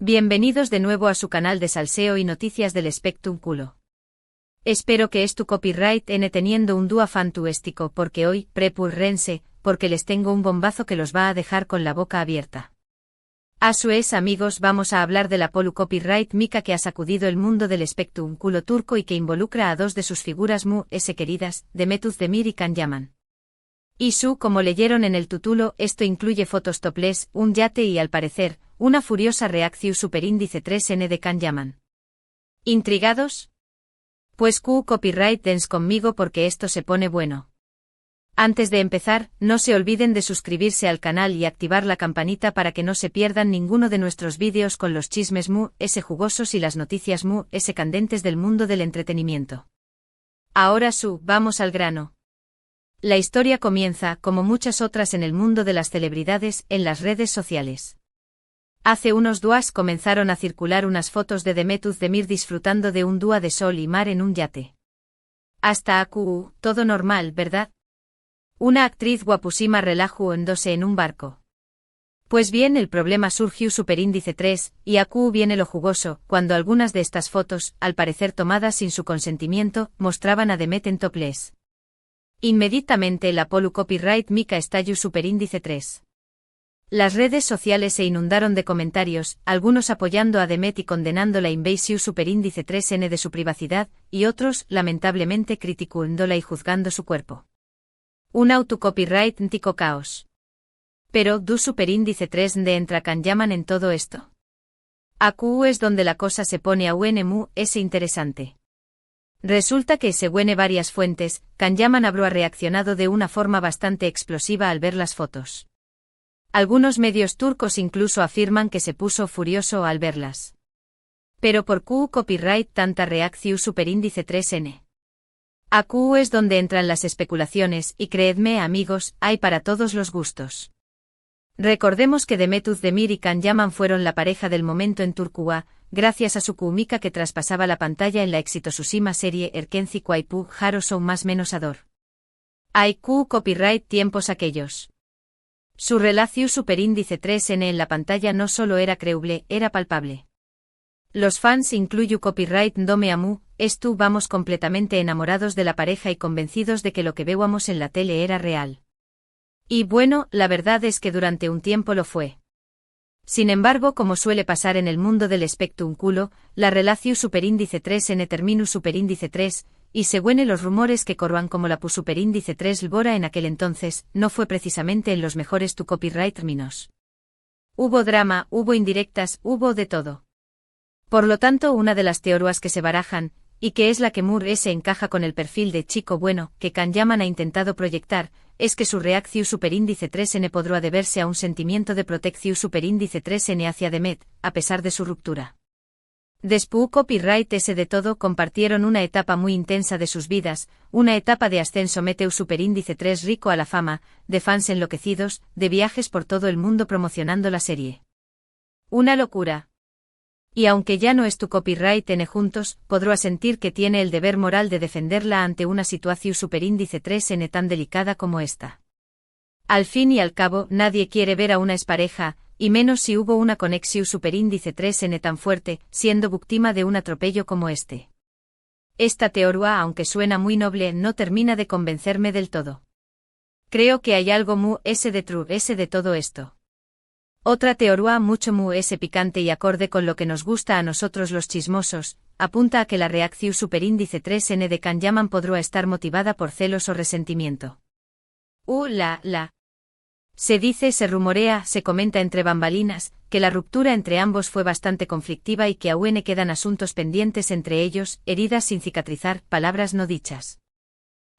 Bienvenidos de nuevo a su canal de salseo y noticias del Spectrum culo. Espero que es tu copyright n teniendo un dúo fantástico porque hoy, prepúrense, porque les tengo un bombazo que los va a dejar con la boca abierta. A su es amigos vamos a hablar de la polu copyright mica que ha sacudido el mundo del Spectrum culo turco y que involucra a dos de sus figuras queridas, Demet Özdemir y Can Yaman. Y como leyeron en el título, esto incluye fotos topless, un yate y al parecer, una furiosa reacción superíndice 3N de Can Yaman. ¿Intrigados? Pues copyright dance conmigo porque esto se pone bueno. Antes de empezar, no se olviden de suscribirse al canal y activar la campanita para que no se pierdan ninguno de nuestros vídeos con los chismes jugosos y las noticias candentes del mundo del entretenimiento. Ahora vamos al grano. La historia comienza, como muchas otras en el mundo de las celebridades, en las redes sociales. Hace unos días comenzaron a circular unas fotos de Demet Özdemir disfrutando de un día de sol y mar en un yate. Hasta aquí, todo normal, ¿verdad? Una actriz guapúsima relajándose en un barco. Pues bien, el problema surgió superíndice 3, y aquí viene lo jugoso, cuando algunas de estas fotos, al parecer tomadas sin su consentimiento, mostraban a Demet en topless. Inmediatamente la polu copyright mica estalló superíndice 3. Las redes sociales se inundaron de comentarios, algunos apoyando a Demet y condenando la invasión superíndice 3N de su privacidad, y otros, lamentablemente criticándola y juzgando su cuerpo. Un autocopyright tico caos. Pero, ¿du superíndice 3 de entra Can Yaman en todo esto? Aquí es donde la cosa se pone interesante. Resulta que, según varias fuentes, Can Yaman habrá reaccionado de una forma bastante explosiva al ver las fotos. Algunos medios turcos incluso afirman que se puso furioso al verlas. Pero ¿por qué copyright tanta reacción superíndice 3N? Aquí es donde entran las especulaciones y creedme amigos, hay para todos los gustos. Recordemos que Demet Özdemir y Can Yaman fueron la pareja del momento en Turquía, gracias a su química que traspasaba la pantalla en la exitosísima serie Erkenci Kuaypu Haro Show más menos ador. Hay copyright tiempos aquellos. Su relación superíndice 3N en la pantalla no solo era creíble, era palpable. Los fans incluyo copyright dome amu, vamos completamente enamorados de la pareja y convencidos de que lo que veíamos en la tele era real. Y bueno, la verdad es que durante un tiempo lo fue. Sin embargo, como suele pasar en el mundo del Spectrum culo, la relación superíndice 3N terminó superíndice 3, y según los rumores que corran como la superíndice 3 lbora en aquel entonces, no fue precisamente en los mejores tu copyright términos. Hubo drama, hubo indirectas, hubo de todo. Por lo tanto, una de las teorías que se barajan, y que es la que se encaja con el perfil de chico bueno que Can Yaman ha intentado proyectar, es que su reacción superíndice 3N podrá deberse a un sentimiento de protección superíndice 3N hacia Demet, a pesar de su ruptura. Después copyright de todo compartieron una etapa muy intensa de sus vidas, una etapa de ascenso meteu superíndice 3 rico a la fama, de fans enloquecidos, de viajes por todo el mundo promocionando la serie. Una locura. Y aunque ya no es tu copyright n juntos, podrá sentir que tiene el deber moral de defenderla ante una situación superíndice 3N tan delicada como esta. Al fin y al cabo, nadie quiere ver a una expareja, y menos si hubo una conexión superíndice 3N tan fuerte, siendo víctima de un atropello como este. Esta teoría, aunque suena muy noble, no termina de convencerme del todo. Creo que hay algo de todo esto. Otra teoría mucho picante y acorde con lo que nos gusta a nosotros los chismosos, apunta a que la reacción superíndice 3N de Can Yaman podrá estar motivada por celos o resentimiento. Se dice, se rumorea, se comenta entre bambalinas, que la ruptura entre ambos fue bastante conflictiva y que aún quedan asuntos pendientes entre ellos, heridas sin cicatrizar, palabras no dichas.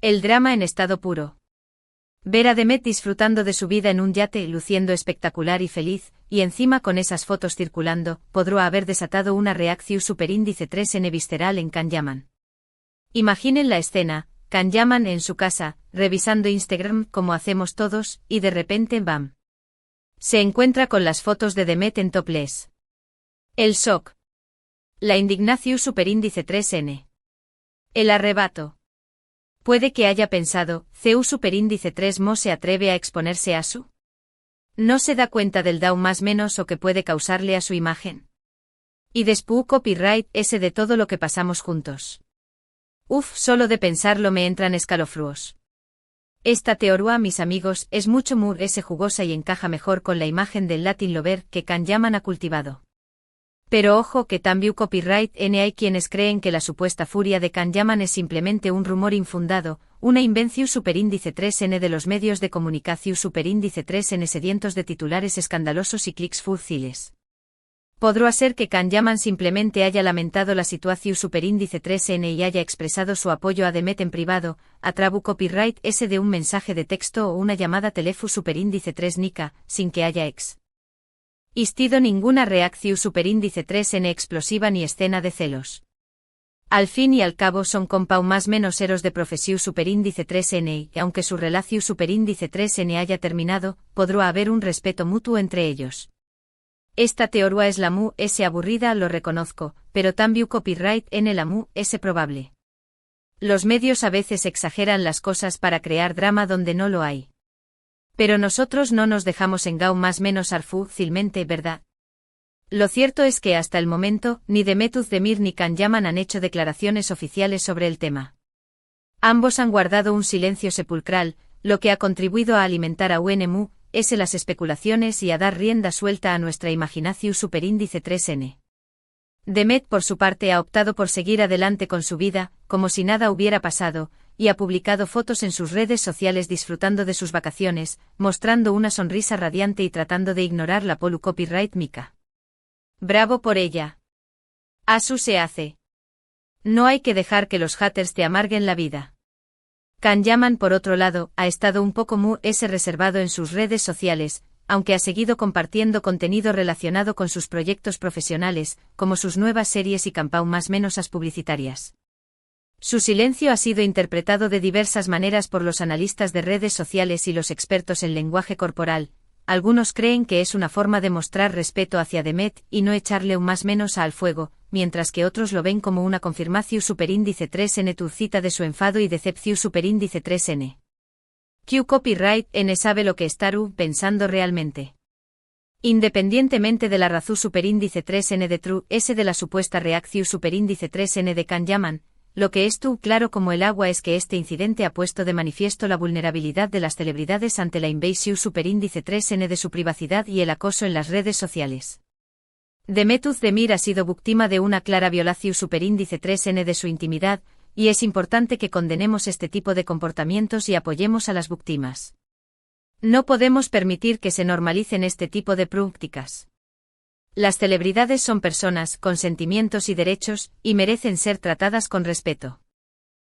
El drama en estado puro. Ver a Demet disfrutando de su vida en un yate, luciendo espectacular y feliz, y encima con esas fotos circulando, podrá haber desatado una reacción superíndice 3N visceral en Can Yaman. Imaginen la escena, Can Yaman en su casa, revisando Instagram como hacemos todos, y de repente ¡bam! Se encuentra con las fotos de Demet en topless. El shock. La indignación superíndice 3N. El arrebato. Puede que haya pensado, CEU superíndice 3 se atreve a exponerse a su. ¿No se da cuenta del daño más menos o que puede causarle a su imagen? Y después copyright ese de todo lo que pasamos juntos. Uf, solo de pensarlo me entran escalofríos. Esta teoría, mis amigos, es mucho ese jugosa y encaja mejor con la imagen del Latin Lover que Can Yaman ha cultivado. Pero ojo que también copyright hay quienes creen que la supuesta furia de Can Yaman es simplemente un rumor infundado, una invención superíndice 3N de los medios de comunicación superíndice 3N sedientos de titulares escandalosos y clics fáciles. Podrá ser que Can Yaman simplemente haya lamentado la situación superíndice 3N y haya expresado su apoyo a Demet en privado, a través copyright ese de un mensaje de texto o una llamada teléfono superíndice 3 Nika, sin que haya existido ninguna reacción superíndice 3N explosiva ni escena de celos. Al fin y al cabo son compau más menos eros de profesión superíndice 3N y aunque su relación superíndice 3N haya terminado, podrá haber un respeto mutuo entre ellos. Esta teoría es la ese aburrida, lo reconozco, pero también copyright en la ese probable. Los medios a veces exageran las cosas para crear drama donde no lo hay. Pero nosotros no nos dejamos engau más menos fácilmente, ¿verdad? Lo cierto es que hasta el momento, ni Demet Özdemir ni Can Yaman han hecho declaraciones oficiales sobre el tema. Ambos han guardado un silencio sepulcral, lo que ha contribuido a alimentar a UNMU, las especulaciones y a dar rienda suelta a nuestra imaginación superíndice 3N. Demet por su parte ha optado por seguir adelante con su vida, como si nada hubiera pasado, y ha publicado fotos en sus redes sociales disfrutando de sus vacaciones, mostrando una sonrisa radiante y tratando de ignorar la polu copyright Mika. Bravo por ella. Asu se hace. No hay que dejar que los haters te amarguen la vida. Can Yaman, por otro lado, ha estado un poco reservado en sus redes sociales, aunque ha seguido compartiendo contenido relacionado con sus proyectos profesionales, como sus nuevas series y campau más menos publicitarias. Su silencio ha sido interpretado de diversas maneras por los analistas de redes sociales y los expertos en lenguaje corporal. Algunos creen que es una forma de mostrar respeto hacia Demet y no echarle un más menos al fuego, mientras que otros lo ven como una confirmación superíndice 3N tucita de su enfado y decepción superíndice 3N. Q copyright N sabe lo que estaru pensando realmente. Independientemente de la razón superíndice 3N de true S de la supuesta reacción superíndice 3N de Can Yaman, lo que es claro como el agua es que este incidente ha puesto de manifiesto la vulnerabilidad de las celebridades ante la invasión superíndice 3N de su privacidad y el acoso en las redes sociales. Demet Özdemir ha sido víctima de una clara violación superíndice 3N de su intimidad, y es importante que condenemos este tipo de comportamientos y apoyemos a las víctimas. No podemos permitir que se normalicen este tipo de prácticas. Las celebridades son personas con sentimientos y derechos, y merecen ser tratadas con respeto.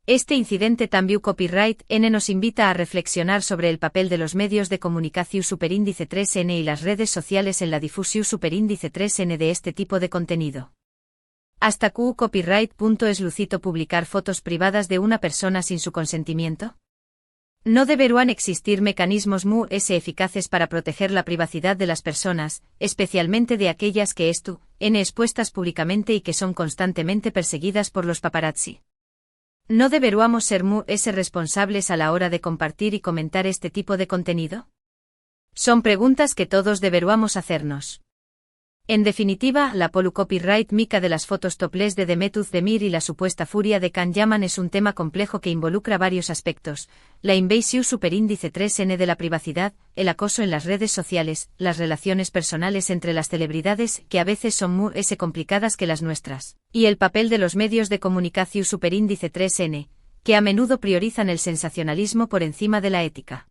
Este incidente también copyright N nos invita a reflexionar sobre el papel de los medios de comunicación superíndice 3N y las redes sociales en la difusión superíndice 3N de este tipo de contenido. ¿Hasta Q copyright es lucito publicar fotos privadas de una persona sin su consentimiento? No deberán existir mecanismos eficaces para proteger la privacidad de las personas, especialmente de aquellas que expuestas públicamente y que son constantemente perseguidas por los paparazzi. ¿No deberíamos ser responsables a la hora de compartir y comentar este tipo de contenido? Son preguntas que todos deberíamos hacernos. En definitiva, la polu copyright Mika de las fotos topless de Demet Özdemir y la supuesta furia de Can Yaman es un tema complejo que involucra varios aspectos: la invasión superíndice 3N de la privacidad, el acoso en las redes sociales, las relaciones personales entre las celebridades, que a veces son complicadas que las nuestras, y el papel de los medios de comunicación superíndice 3N, que a menudo priorizan el sensacionalismo por encima de la ética.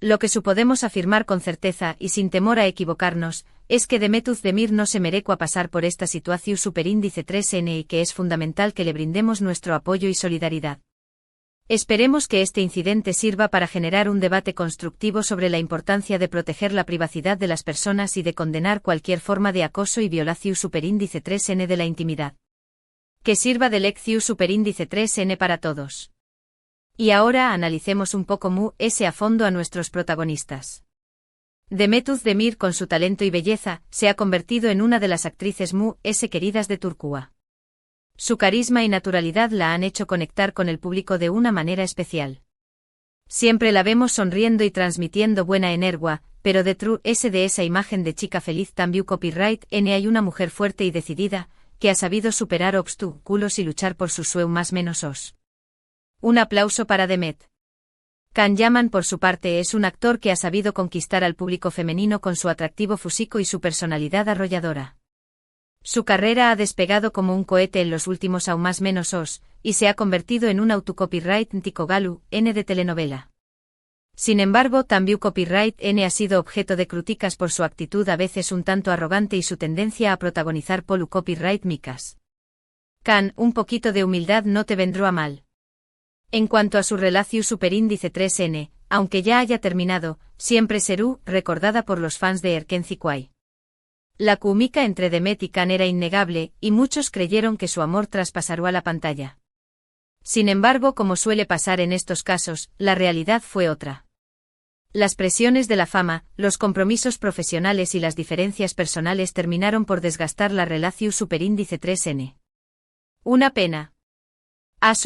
Lo que podemos afirmar con certeza y sin temor a equivocarnos, es que Demet Özdemir no se merecua pasar por esta situación superíndice 3N y que es fundamental que le brindemos nuestro apoyo y solidaridad. Esperemos que este incidente sirva para generar un debate constructivo sobre la importancia de proteger la privacidad de las personas y de condenar cualquier forma de acoso y violación superíndice 3N de la intimidad. Que sirva de lección superíndice 3N para todos. Y ahora analicemos un poco a fondo a nuestros protagonistas. Demet Özdemir, con su talento y belleza, se ha convertido en una de las actrices queridas de Turquía. Su carisma y naturalidad la han hecho conectar con el público de una manera especial. Siempre la vemos sonriendo y transmitiendo buena energía, pero detrás de esa imagen de chica feliz también copyright N hay una mujer fuerte y decidida, que ha sabido superar obstáculos y luchar por sus sueños más menos. Un aplauso para Demet. Can Yaman por su parte es un actor que ha sabido conquistar al público femenino con su atractivo físico y su personalidad arrolladora. Su carrera ha despegado como un cohete en los últimos aún más menos y se ha convertido en un autocopyright Tico Galu, N de telenovela. Sin embargo, también copyright N ha sido objeto de críticas por su actitud a veces un tanto arrogante y su tendencia a protagonizar polu copyright micas. Can, un poquito de humildad no te vendrá a mal. En cuanto a su relación superíndice 3N, aunque ya haya terminado, siempre será recordada por los fans de Erkenci Kwai. La química entre Demet y Can era innegable, y muchos creyeron que su amor traspasará a la pantalla. Sin embargo, como suele pasar en estos casos, la realidad fue otra. Las presiones de la fama, los compromisos profesionales y las diferencias personales terminaron por desgastar la relación superíndice 3N. Una pena.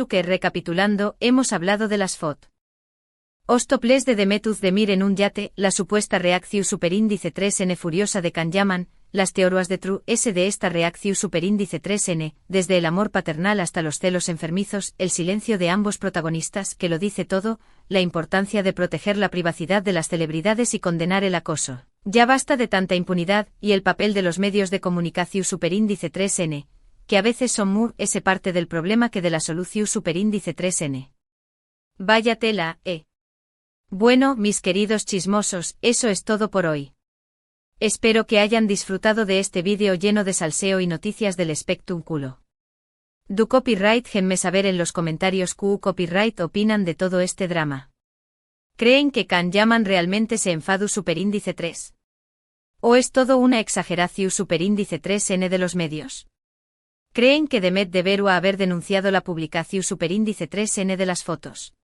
Que recapitulando, hemos hablado de las fotos. Ostoples de Demetuz Demir en un yate, la supuesta reacción superíndice 3N furiosa de Can Yaman, las teorías de True S de esta reacción superíndice 3N, desde el amor paternal hasta los celos enfermizos, el silencio de ambos protagonistas que lo dice todo, la importancia de proteger la privacidad de las celebridades y condenar el acoso. Ya basta de tanta impunidad, y el papel de los medios de comunicación superíndice 3N, que a veces son muy ese parte del problema que de la solución superíndice 3N. Vaya tela, Bueno, mis queridos chismosos, eso es todo por hoy. Espero que hayan disfrutado de este vídeo lleno de salseo y noticias del Spectrum culo. Du copyright genme saber en los comentarios qué copyright opinan de todo este drama. ¿Creen que Can Yaman realmente se enfadu superíndice 3? ¿O es todo una exageración superíndice 3N de los medios? ¿Creen que Demet debería haber denunciado la publicación superíndice 3N de las fotos?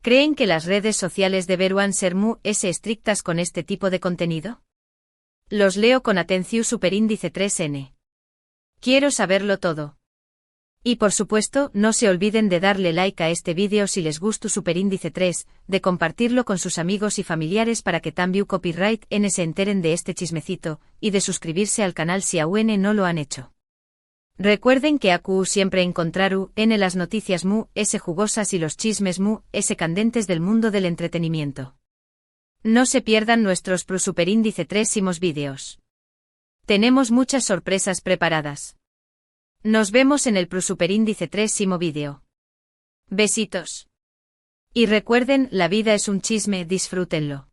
¿Creen que las redes sociales deberían ser muy estrictas con este tipo de contenido? Los leo con atención superíndice 3N. Quiero saberlo todo. Y por supuesto, no se olviden de darle like a este vídeo si les gustó superíndice 3, de compartirlo con sus amigos y familiares para que también copyright N se enteren de este chismecito, y de suscribirse al canal si aún no lo han hecho. Recuerden que AQ siempre encontraru en las noticias jugosas y los chismes candentes del mundo del entretenimiento. No se pierdan nuestros superíndice 3 vídeos. Tenemos muchas sorpresas preparadas. Nos vemos en el superíndice 3 vídeo. Besitos. Y recuerden, la vida es un chisme, disfrútenlo.